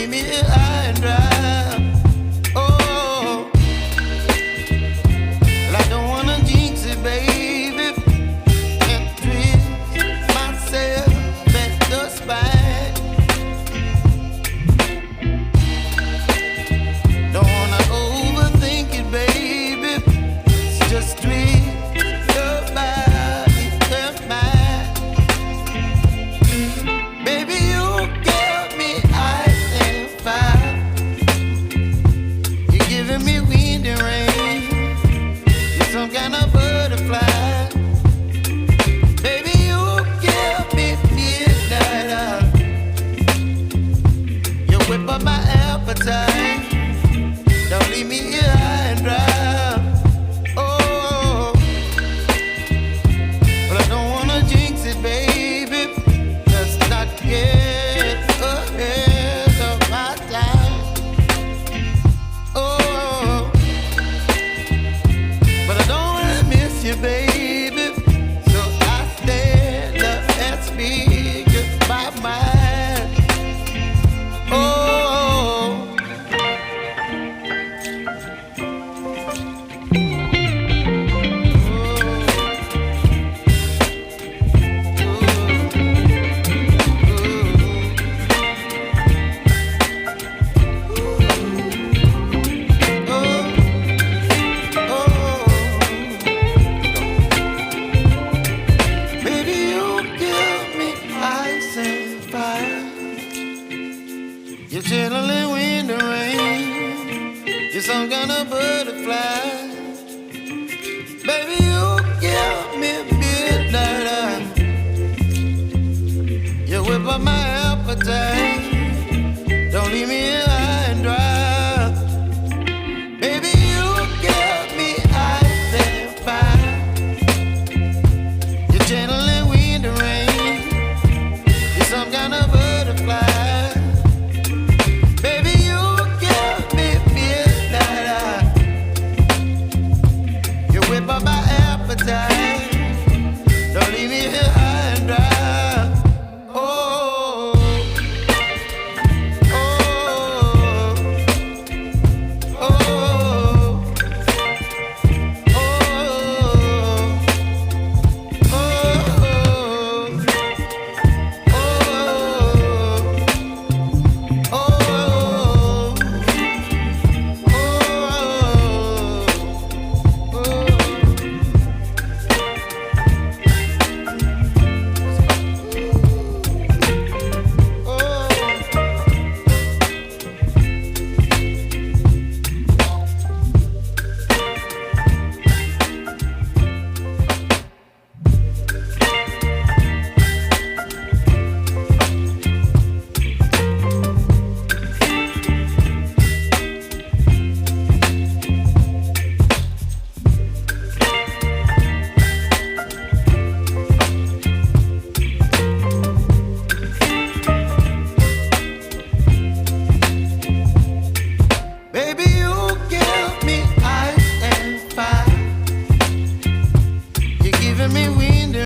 leave me high and dry. Oh, well, I don't wanna jinx it, baby, and twist myself at the spine. Don't wanna overthink it, baby. It's just twist your body and mine. Baby, you give me ice and fire. You're giving me wind and rain. You're some kind of butterfly. Baby, you give me midnight oil. You whip up my appetite. Don't leave me here high and dry. Oh, but I don't wanna jinx it, baby. Let's not get ahead of my time. Oh, but I don't wanna miss you, baby. So I stand up and speak my mind. Oh. Baby, you give me ice and fire. You're chilling wind and rain. You're some kind of butterfly. Baby, you give me midnight oil. You whip up my appetite.